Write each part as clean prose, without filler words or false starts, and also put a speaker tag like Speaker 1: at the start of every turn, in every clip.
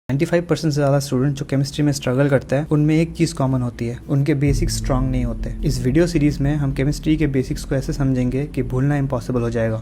Speaker 1: 95% से ज़्यादा स्टूडेंट जो केमिस्ट्री में स्ट्रगल करते हैं उनमें एक चीज़ कॉमन होती है, उनके बेसिक्स स्ट्रांग नहीं होते। इस वीडियो सीरीज़ में हम केमिस्ट्री के बेसिक्स को ऐसे समझेंगे कि भूलना इम्पॉसिबल हो जाएगा।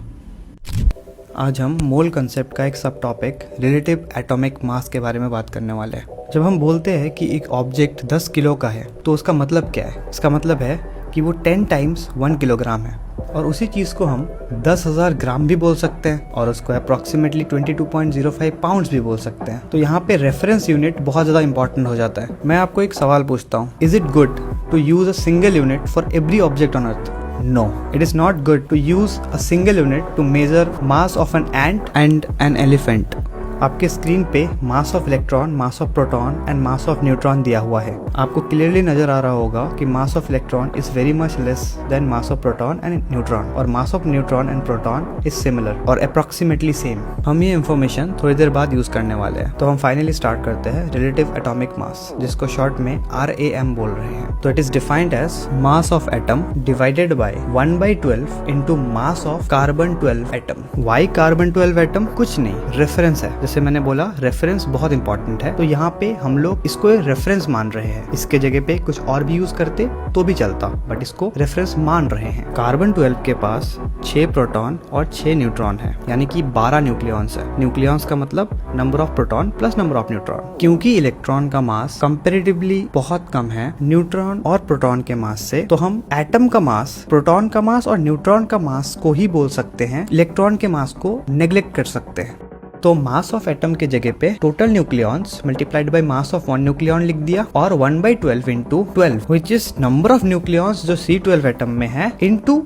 Speaker 1: आज हम मोल कंसेप्ट का एक सब टॉपिक रिलेटिव एटॉमिक मास के बारे में बात करने वाले हैं। जब हम बोलते हैं कि एक ऑब्जेक्ट 10 किलो का है तो उसका मतलब क्या है? इसका मतलब है कि वो 10 टाइम्स 1 किलोग्राम है। और उसी चीज़ को हम 10,000 ग्राम भी बोल सकते हैं और उसको अप्रॉक्सीमेटली 22.05 पाउंड्स भी बोल सकते हैं। तो यहाँ पे रेफरेंस यूनिट बहुत ज़्यादा इंपॉर्टेंट हो जाता है। मैं आपको एक सवाल पूछता हूँ, is it good to use a single unit for every object on earth? No, it is not good to use a single unit to measure mass of an ant and an elephant. आपके screen पे मास of electron, mass of proton and mass of neutron दिया हुआ है। आपको clearly नजर आ रहा होगा कि mass of electron is very much less than mass of proton and neutron, और mass of neutron and proton is similar और अप्रॉक्सीमेटली सेम। हम ये इन्फॉर्मेशन थोड़ी देर बाद यूज करने वाले हैं। तो हम फाइनली स्टार्ट करते हैं रिलेटिव एटॉमिक मास, जिसको शॉर्ट में RAM बोल रहे हैं। तो it is defined as mass of atom divided by 1/12 into mass of carbon 12 atom. Why carbon 12 atom? कुछ नहीं, रेफरेंस है। जैसे मैंने बोला, रेफरेंस बहुत इंपॉर्टेंट है, तो यहाँ पे हम लोग इसको रेफरेंस मान रहे हैं। इसके जगह पे कुछ और भी यूज करते तो भी चलता, बट इसको रेफरेंस मान रहे हैं। कार्बन 12 के पास 6 प्रोटॉन और 6 न्यूट्रॉन है, यानी कि 12 न्यूक्लियॉन्स है। न्यूक्लियॉन्स का मतलब number of proton plus number of neutron. क्योंकि इलेक्ट्रॉन का मास कंपेरेटिवली बहुत कम है न्यूट्रॉन और प्रोटॉन के मास से, तो हम एटम का मास, प्रोटॉन का मास और न्यूट्रॉन का मास को ही बोल सकते हैं, इलेक्ट्रॉन के मास को नेग्लेक्ट कर सकते हैं। तो मास ऑफ एटम के जगह पे total nucleons multiplied by mass of 1 nucleon लिख दिया, और 1/12 into 12 which is number of nucleons जो C12 एटम में है into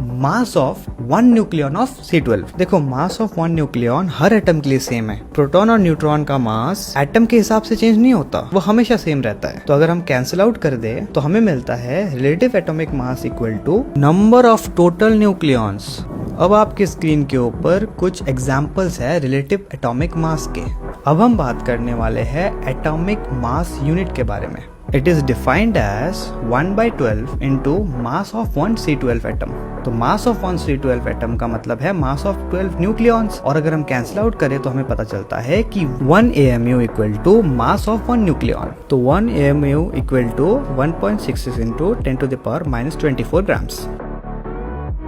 Speaker 1: mass of 1 nucleon of C12। देखो, मास ऑफ 1 न्यूक्लियॉन हर एटम के लिए सेम है। प्रोटॉन और न्यूट्रॉन का मास एटम के हिसाब से चेंज नहीं होता, वो हमेशा सेम रहता है। तो अगर हम कैंसिल आउट कर दे तो हमें मिलता है relative atomic mass equal to number of total nucleons. अब आपके स्क्रीन के ऊपर कुछ एग्जाम्पल्स है रिलेटिव एटॉमिक मास के। अब हम बात करने वाले हैं एटॉमिक मास यूनिट के बारे में। It is defined as 1/12 into mass of 1 C12 atom. तो मास ऑफ 1 C12 एटम का मतलब है मास ऑफ 12 न्यूक्लियॉन्स, और अगर हम कैंसिल आउट करें तो हमें पता चलता है कि 1 AMU equal to mass of 1 nucleon. तो 1 AMU equal to 1.66 into 10⁻²4 grams.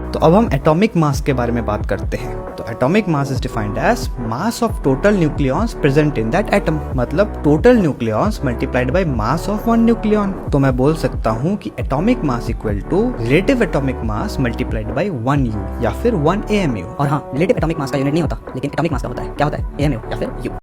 Speaker 1: तो अब हम एटॉमिक मास के बारे में बात करते हैं। तो atomic mass is defined as mass of total nucleons present in that atom, मतलब total nucleons multiplied by mass of 1 nucleon. तो मैं बोल सकता हूँ कि atomic mass equal to relative atomic mass multiplied by 1U या फिर 1 AMU।
Speaker 2: और हाँ, रिलेटिव एटॉमिक मास का यूनिट नहीं होता, लेकिन एटॉमिक मास का होता है। क्या होता है? AMU या फिर U।